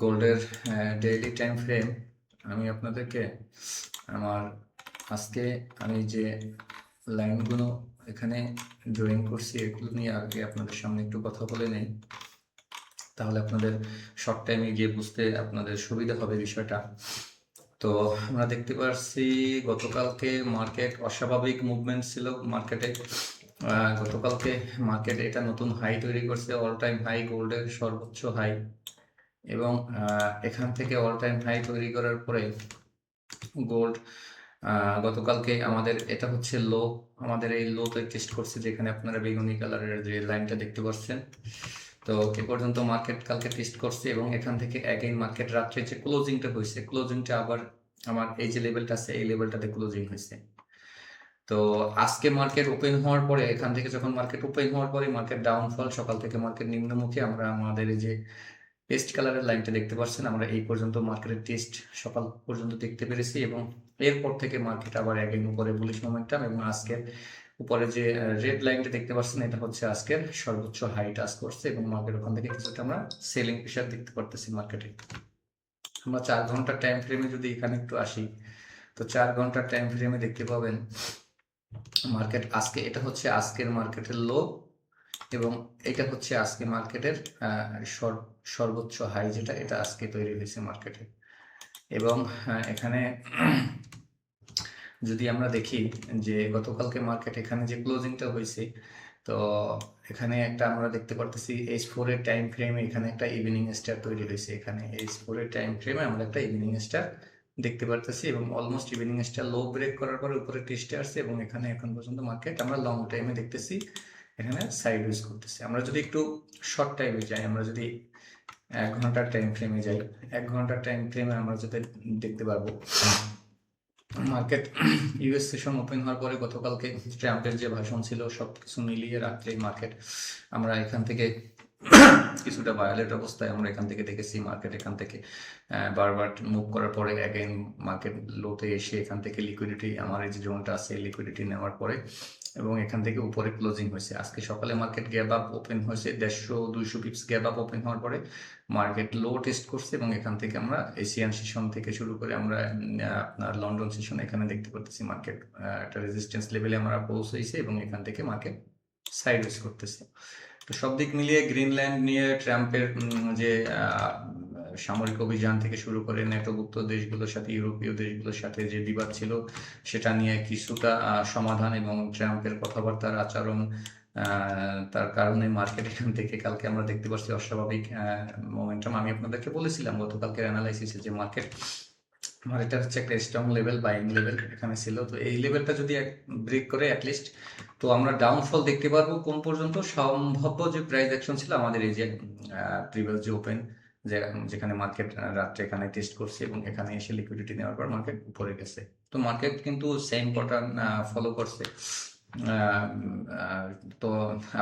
গোল্ডের daily time frame আমি আপনাদেরকে আমার আজকে আমি যে লাইনগুলো এখানে ড্রয়িং করছি এগুলো নিয়ে আগে আপনাদের সামনে একটু কথা বলে নেই, তাহলে আপনাদের শর্ট টাইমে গিয়ে বুঝতে আপনাদের সুবিধা হবে বিষয়টা। তো আমরা দেখতে পাচ্ছি গতকালকে মার্কেট অস্বাভাবিক মুভমেন্ট ছিল মার্কেটে। গতকালকে মার্কেট এটা নতুন হাই তৈরি করছে, অল টাইম হাই, গোল্ডের সর্বোচ্চ হাই। এবং এখান থেকে অল টাইম হাই তৈরি করার পরে গোল্ড গতকালকে আমাদের এটা হচ্ছে লো, আমাদের এই লোতে টেস্ট করছে, যেখানে আপনারা বেগুনি কালারের যে লাইনটা দেখতে পাচ্ছেন। তো এ পর্যন্ত মার্কেট কালকে টেস্ট করছে এবং এখান থেকে অ্যাগেইন মার্কেট রাত্রে যে ক্লোজিংটা হয়েছে, ক্লোজিংটা আবার আমার এই যে লেভেলটা আছে এই লেভেলটাতে ক্লোজিং হয়েছে। তো আজকে মার্কেট ওপেন হওয়ার পরে এখান থেকে যখন মার্কেট ওপেন হওয়ার পরে মার্কেট ডাউনফল, সকাল থেকে মার্কেট নিম্নমুখী। আমরা আমাদের এই যে পেস্ট কালারের লাইনটা দেখতে পাচ্ছেন, আমরা এই পর্যন্ত মার্কেটের টেস্ট সকাল পর্যন্ত দেখতে পেরেছি এবং এরপর থেকে মার্কেট আবার অ্যাগেইন উপরে বুলিশ মোমেন্টাম। এবং আজকের উপরে যে রেড লাইনটা দেখতে পাচ্ছেন এটা হচ্ছে আজকের সর্বোচ্চ হাই টাচ করছে এবং মার্কেট ওখান থেকে কিছুটা আমরা সেলিং প্রেশার দেখতে পারতেছি মার্কেটে। আমরা 4 ঘন্টার টাইম ফ্রেমে যদি এখানে একটু আসি, তো 4 ঘন্টার টাইম ফ্রেমে দেখতে পাবেন মার্কেট আজকে, এটা হচ্ছে আজকের মার্কেটের লো এবং এটা হচ্ছে আজকে মার্কেটের সর্বোচ্চ হাই, যেটা এটা আজকে তৈরি হয়েছে মার্কেটে। এবং এখানে যদি আমরা দেখি যে গতকালকে মার্কেট এখানে যে ক্লোজিংটা হয়েছে, তো এখানে একটা আমরা দেখতে পারতেছি H4 এর টাইম ফ্রেমে এখানে একটা ইভিনিং স্টার তৈরি হয়েছে। এখানে H4 এর টাইম ফ্রেমে আমরা একটা ইভিনিং স্টার দেখতে পারতেছি এবং অলমোস্ট ইভিনিং স্টার লো ব্রেক করার পরে উপরে টেস্টে আসছে এবং এখানে এখন পর্যন্ত মার্কেট আমরা লং টাইমে দেখতেছি এখানে সাইডওয়েজ করতেছে। আমরা যদি একটু শর্ট টাইমে যাই, আমরা যদি 1 ঘন্টার টাইম ফ্রেমে যাই, 1 ঘন্টার টাইম ফ্রেমে আমরা যদি দেখতে পারবো মার্কেট ইউএস সেশন ওপেন হওয়ার পরে গতকালকে ট্রাম্পের যে ভাষণ ছিল সবকিছু মিলিয়ে রাত্রে মার্কেট আমরা এখান থেকে কিছুটা ভায়োলেট অবস্থায় আমরা এখান থেকে দেখেছি। মার্কেট এখান থেকে বারবার মুভ করার পরে অ্যাগেইন মার্কেট লোতে এসে এখান থেকে লিকুইডিটি, আমার এই যে জোনটা আছে লিকুইডিটি নেওয়ার পরে এবং এখান থেকে উপরে ক্লোজিং হয়েছে। আজকে সকালে মার্কেট গ্যাপ আপ ওপেন হয়েছে 150-200 পিপস গ্যাপ আপ ওপেন হওয়ার পরে মার্কেট লো টেস্ট করছে এবং এখান থেকে আমরা এশিয়ান সেশন থেকে শুরু করে আমরা আপনার লন্ডন সেশন এখানে দেখতে পাচ্ছি মার্কেট একটা রেজিস্ট্যান্স লেভেলে আমরা পৌঁছেছি এবং এখান থেকে মার্কেট সাইডওয়েজ করতেছে। তো সব দিক মিলিয়ে গ্রিনল্যান্ড নিয়ে ট্রাম্পের যে সামরিক অভিযান থেকে শুরু করে ন্যাটোভুক্ত দেশগুলোর সাথে, ইউরোপীয় দেশগুলোর সাথে যে বিবাদ ছিল সেটা নিয়ে কিছুটা সমাধান এবং ট্রাম্পের কথাবার্তার আচরণ, তার কারণে মার্কেট এখান থেকে কালকে আমরা দেখতে পাচ্ছি অস্বাভাবিক মোমেন্টাম। আমি আপনাদেরকে বলেছিলাম গতকালকের অ্যানালাইসিসে যে মার্কেট আমার এটা হচ্ছে একটা স্ট্রং লেভেল, বাইং লেভেল এখানে ছিল। তো এই লেভেলটা যদি ব্রেক করে অ্যাটলিস্ট, তো আমরা ডাউনফল দেখতে পারবো কোন পর্যন্ত। সম্ভাব্য যে প্রাইস অ্যাকশন ছিল আমাদের এই যে প্রিভিয়াস যে ওপেন, যেখানে মার্কেট রাত্রে এখানে টেস্ট করছে এবং এখানে এসে লিকুইডিটি নেওয়ার পর মার্কেট উপরে গেছে। তো মার্কেট কিন্তু সেম প্যাটার্ন ফলো করছে। তো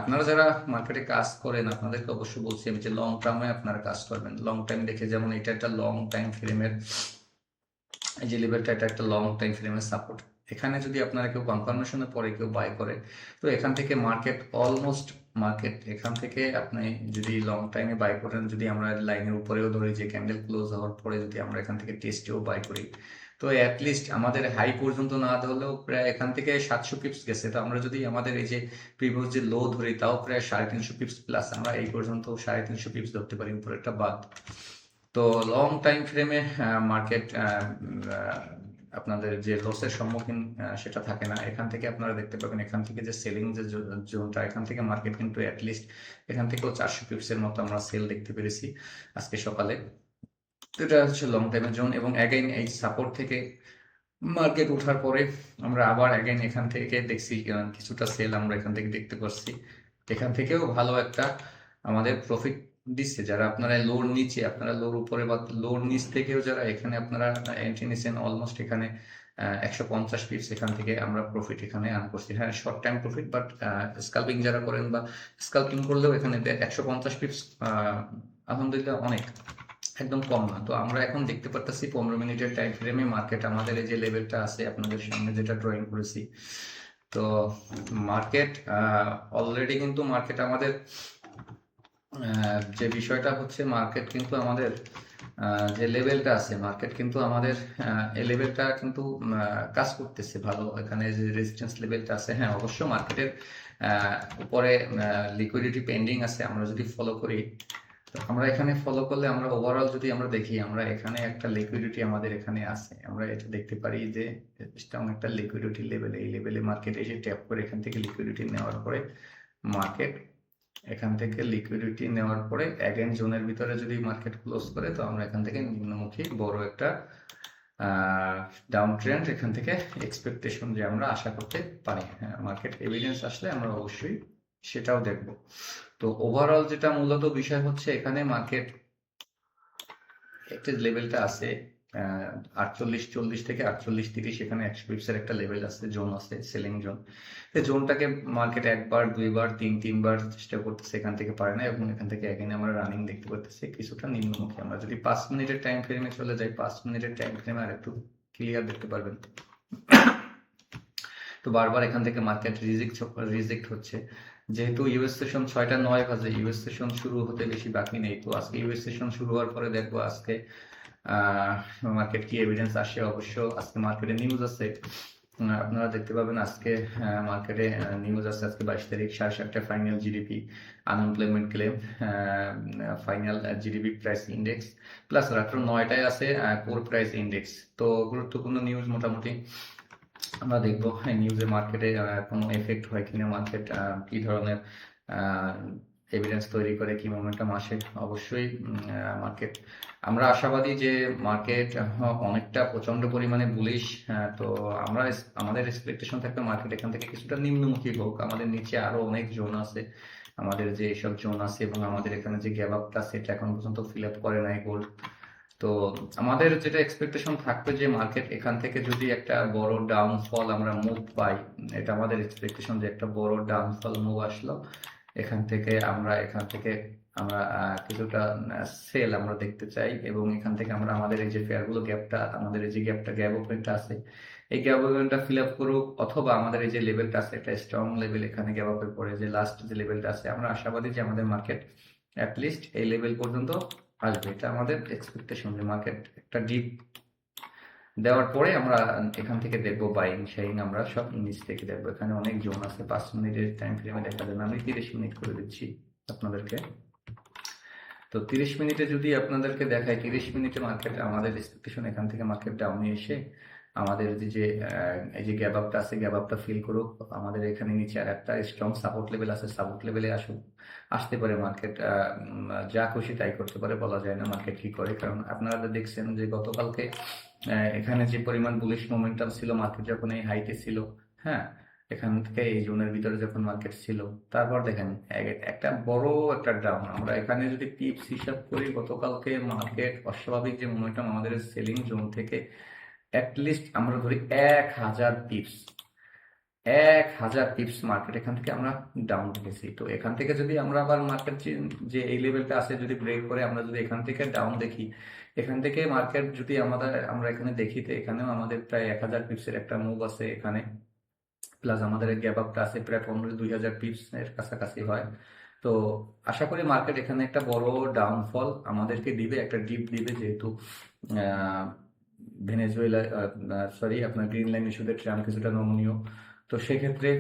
আপনারা যারা মার্কেটে কাজ করেন আপনাদেরকে অবশ্যই বলছি আমি যে লং টার্মে আপনারা কাজ করবেন। লং টাইম দেখে, যেমন এটা একটা লং টাইম ফ্রেমের এই যে লেভেলটা, এটা একটা লং টাইম ফ্রেমের সাপোর্ট। এখানে যদি আপনারা কেউ কনফার্মেশনের পরে কেউ বাই করে, তো এখান থেকে মার্কেট অলমোস্ট মার্কেট এখান থেকে আপনি যদি লং টাইমে বাই করেন, যদি আমরা লাইনের উপরেও ধরি যে ক্যান্ডেল ক্লোজ হওয়ার পরে যদি আমরা এখান থেকে টেস্টেও বাই করি, তো অ্যাটলিস্ট আমাদের হাই পর্যন্ত না ধরলেও প্রায় এখান থেকে 700 পিপস গেছে। তো আমরা যদি আমাদের এই যে প্রিভিয়াস যে লো ধরি, তাও প্রায় 350 পিপস প্লাস, আমরা এই পর্যন্ত 350 পিপস ধরতে পারি উপরেরটা বাদ। তো লং টাইম ফ্রেমে মার্কেট আপনাদের যে লসের সম্মুখীন সেটা থাকে না। এখান থেকে আপনারা দেখতে পাবেন এখান থেকে যে সেলিং যে জোনটা, এখান থেকে মার্কেট কিন্তু অ্যাটলিস্ট এখান থেকেও 400 পিপসের মতো আমরা সেল দেখতে পেরেছি আজকে সকালে। এটা হচ্ছে লং টাইমের জোন এবং অ্যাগেইন এই সাপোর্ট থেকে মার্কেট ওঠার পরে আমরা আবার অ্যাগেইন এখান থেকে দেখছি কিছুটা সেল আমরা এখান থেকে দেখতে পাচ্ছি। এখান থেকেও ভালো একটা আমাদের প্রফিট দিচ্ছে। যারা আপনারা লোর নিচে, আপনারা লোর উপরে বা লোর নিচ থেকেও যারা এখানে আপনারা এন্ট্রি নিচ্ছেন, অলমোস্ট এখানে 150 পিপস এখান থেকে আমরা প্রফিট এখানে আর্ন করছি। হ্যাঁ, short time profit, but scalping যারা করেন বা স্কাল্পিং করলেও এখানে 150 পিপস আলহামদুলিল্লাহ অনেক, একদম কম না। তো আমরা এখন দেখতে পারতেছি 15 মিনিটের টাইম ফ্রেমে মার্কেট আমাদের এই যে লেভেলটা আছে আপনাদের সামনে যেটা ড্রয়িং করেছি, তো মার্কেট অলরেডি কিন্তু মার্কেট আমাদের যে বিষয়টা হচ্ছে মার্কেট কিন্তু আমাদের যে লেভেলটা আছে মার্কেট কিন্তু আমাদের এই লেভেলটা কিন্তু কাজ করতেছে ভালো। এখানে যে রেজিস্ট্যান্স লেভেলটা আছে, হ্যাঁ অবশ্য মার্কেটের উপরে লিকুইডিটি পেন্ডিং আছে। আমরা যদি ফলো করি, তো আমরা এখানে ফলো করলে আমরা ওভারঅল যদি আমরা দেখি, আমরা এখানে একটা লিকুইডিটি আমাদের এখানে আছে। আমরা এটা দেখতে পারি যে স্ট্রং একটা লিকুইডিটি লেভেল, এই লেভেলে মার্কেট এসে ট্যাপ করে এখান থেকে লিকুইডিটি নেওয়ার পরে মার্কেট এখান থেকে লিকুইডিটি নেওয়ার পরে অ্যাগেন জোনের ভিতরে যদি মার্কেট ক্লোজ করে, তো আমরা এখান থেকে নিম্নমুখী বড় একটা ডাউন ট্রেন্ড এখান থেকে এক্সপেকটেশন যে আমরা আশা করতে পারি। হ্যাঁ, মার্কেট এভিডেন্স আসলে আমরা অবশ্যই সেটাও দেখব। তো ওভারঅল যেটা মূলত বিষয় হচ্ছে, এখানে মার্কেট একটা লেভেলটা আছে 48-40 থেকে 48-30, এখানে 100 পিপসের একটা লেভেল আছে, জোন আছে, সেলিং জোন। এই জোনটাকে মার্কেট একবার, দুইবার, তিনবার চেষ্টা করতেছে, এখান থেকে পারে না, এবং এখান থেকে এখানে আমরা রানিং দেখতে পাচ্ছি কিছুটা নিম্নমুখী। আমরা যদি 5 মিনিটের টাইম ফ্রেমে চলে যাই, 5 মিনিটের টাইম ফ্রেমে আর একটু ক্লিয়ার দেখতে পারবেন। তো বারবার এখান থেকে মার্কেট রিজেক্ট হচ্ছে। যেহেতু ইউএস সেশন 6টা 9 বাজে, ইউএস সেশন শুরু হতে বেশি বাকি নেই। তো আজকে ইউএস সেশন শুরু হওয়ার পরে দেখবো আজকে মার্কেট কি এভিডেন্স আসে। অবশ্য আজকে মার্কেটে নিউজ আছে, আপনারা দেখতে পাবেন আজকে মার্কেটে নিউজ আছে। আজকে 22 তারিখ, 7:30টায় final GDP, unemployment claim, final GDP price index, plus রাত্র 9টায় আছে কোর প্রাইস ইন্ডেক্স। তো গুরুত্বপূর্ণ নিউজ মোটামুটি আমরা দেখবো নিউজে মার্কেটে কোনো এফেক্ট হয় কিনা, মার্কেট কি ধরনের এভিডেন্স তৈরি করে, কি মোমেন্টাম আসে। অবশ্যই মার্কেট, আমরা আশাবাদী যে মার্কেট অনেকটা প্রচন্ড পরিমাণে বুলিশ। তো আমরা আমাদের এক্সপেকটেশন থাকবে মার্কেট এখান থেকে কিছুটা নিম্নমুখী হোক। আমাদের নিচে আরো অনেক জোন আছে, আমাদের যে এইসব জোন আছে, এবং আমাদের এখানে যে গ্যাপ আপটা সেটা এখন পর্যন্ত ফিল আপ করে নাই গোল্ড। তো আমাদের যেটা এক্সপেকটেশন থাকবে যে মার্কেট এখান থেকে যদি একটা বড় ডাউনফল আমরা মুভ পাই, এটা আমাদের এক্সপেকটেশন যে একটা বড় ডাউনফল মুভ আসলো আমরা কিছুটা সেল আমরা দেখতে চাই, এবং এখান থেকে আমরা আমাদের এই যে ফেয়ারগুলো গ্যাপটা, আমাদের এই যে গ্যাপ ওপেনটা আছে, এই গ্যাপ ওপেনটা ফিল আপ করুক, অথবা আমাদের এই যে লেভেলটা আছে একটা স্ট্রং লেভেল, এখানে গ্যাপ আপের পরে যে লাস্ট যে লেভেলটা আছে, আমরা আশাবাদী যে আমাদের মার্কেট অ্যাটলিস্ট এই লেভেল পর্যন্ত আসবে। এটা আমাদের এক্সপেকটেশন যে মার্কেট একটা ডিপ দেওয়ার পরে আমরা এখান থেকে দেখবো বাইং সেইং, আমরা সব নিচ থেকে দেখবো। এখানে অনেক জোন আছে, 5 মিনিটের টাইম ফ্রেমে দেখা যাবে। আমি 30 মিনিট করে দিচ্ছি আপনাদেরকে। তো 30 মিনিটে যদি আপনাদেরকে দেখাই, 30 মিনিটে মার্কেট আমাদের এক্সপেকটেশন এখান থেকে মার্কেট ডাউনে এসে আমাদের যে এই যে গ্যাপ আপটা আছে, গ্যাপ আপটা ফিল করুক। আমাদের এখানে নিচে আর একটা স্ট্রং সাপোর্ট লেভেল আছে, সাপোর্ট লেভেলে আসতে পারে মার্কেট। যা খুশি তাই করতে পারে, বলা যায় না মার্কেট কি করে। কারণ আপনারা দেখছেন যে গতকালকে এখানে যে পরিমাণ বুলিশ মোমেন্টাম ছিল, মার্কেট যখন এই হাইতে ছিল, হ্যাঁ এখান থেকে এই জোনের ভিতরে যখন মার্কেট ছিল, তারপর দেখেন একটা বড় একটা ডাউন। আমরা এখানে যদি পিপস হিসাব করি, গতকালকে মার্কেট অস্বাভাবিক যে মোমেন্টাম আমাদের সেলিং জোন থেকে অ্যাটলিস্ট আমরা ধরি 1000 পিপস, 1000 পিপস মার্কেট এখান থেকে আমরা ডাউন দেখেছি। তো এখান থেকে যদি আমরা আবার মার্কেট যে এই লেভেলটা আছে যদি ব্রেক করে আমরা যদি এখান থেকে ডাউন দেখি, এখান থেকে মার্কেট যদি আমরা এখানে দেখি, তো এখানেও আমাদের প্রায় 1000 পিপসের একটা মুভ আছে এখানে, প্লাস আমাদের গ্যাপ আপটা আছে প্রায় 15-2000 পিপস এর কাছাকাছি হয়। তো আশা করি মার্কেট এখানে একটা বড় ডাউনফল আমাদেরকে দিবে, একটা ডিপ দিবে, যেহেতু ভেনেজুয়েলা সরি আপনার গ্রিনল্যান্ড ইস্যুতে ট্রাম্প কিছুটা নমনীয়। তো সেক্ষেত্রে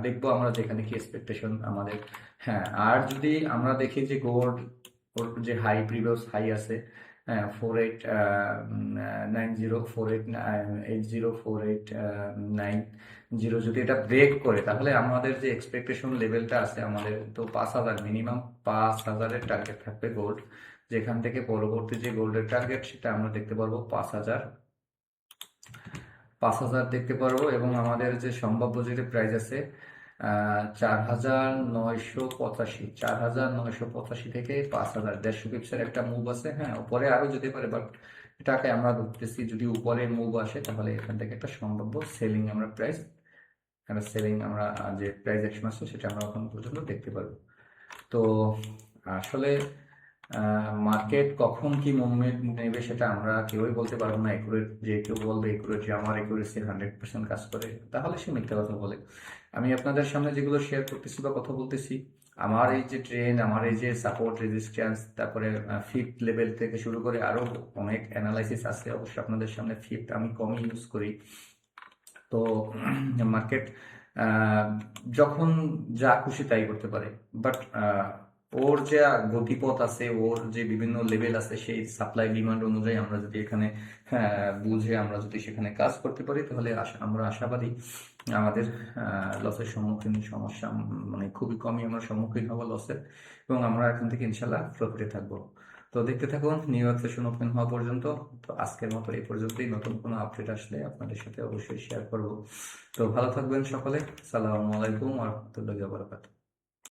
দেখবো আমরা যেখানে কি এক্সপেকটেশন আমাদের। হ্যাঁ, আর যদি আমরা দেখি যে গোল্ড যে হাই, প্রিভিয়াস হাই আছে 4890, 4880, 4890, যদি এটা ব্রেক করে, তাহলে আমাদের যে এক্সপেকটেশন লেভেলটা আছে আমাদের, তো 5000, মিনিমাম 5000-এর টার্গেট থাকবে গোল্ড। যেখান থেকে পরবর্তী যে গোল্ডের টার্গেট সেটা আমরা দেখতে পারবো 5000 দেখতে পারবো। এবং আমাদের যে সম্ভাব্য যেটা প্রাইস আছে 4985 থেকে 5000, 150 পিপসের একটা মুভ আছে। হ্যাঁ, উপরে আরো যেতে পারে, বাট এটাকে আমরা ধরতেছি যদি উপরে মুভ আসে, তাহলে এখান থেকে একটা সম্ভাব্য সেলিং আমরা যে প্রাইস অ্যাকশন আছে সেটা আমরা এখন পর্যন্ত দেখতে পারবো। তো আসলে মার্কেট কখন কি মুভমেন্ট নেবে সেটা আমরা কেউই বলতে পারবো না। একুরেট যে কেউ বলবে একুরেট যে আমার একুরেসি 100% কাজ করে, তাহলে সে মিথ্যা কথা বলে। আমি আপনাদের সামনে যেগুলো শেয়ার করতেছি বা কথা বলতেছি, আমার এই যে ট্রেন্ড, আমার এই যে সাপোর্ট রেজিস্ট্যান্স, তারপরে ফিফথ লেভেল থেকে শুরু করে আরো অনেক অ্যানালাইসিস আছে। অবশ্য আপনাদের সামনে ফিফথ আমি কমই ইউজ করি। তো মার্কেট যখন যা খুশি তাই করতে পারে, বাট ওর যে গতিপথ আছে, ওর যে বিভিন্ন লেভেল আছে, সেই সাপ্লাই ডিমান্ড অনুযায়ী আমরা যদি এখানে বুঝে আমরা যদি সেখানে কাজ করতে পারি, তাহলে আমরা আশাবাদী আমাদের লসের সমস্যা মানে খুবই কমই আমরা সম্মুখীন হবো লসের, এবং আমরা এখান থেকে ইনশাল্লাহ প্রফিটে থাকবো। তো দেখতে থাকুন নিউ ইয়র্ক সেশন ওপেন হওয়া পর্যন্ত। তো আজকের মতো এই পর্যন্তই। নতুন কোনো আপডেট আসলে আপনাদের সাথে অবশ্যই শেয়ার করব। তো ভালো থাকবেন সকলে। আসসালামু আলাইকুম ওয়া রাহমাতুল্লাহি ওয়া বারাকাতুহু।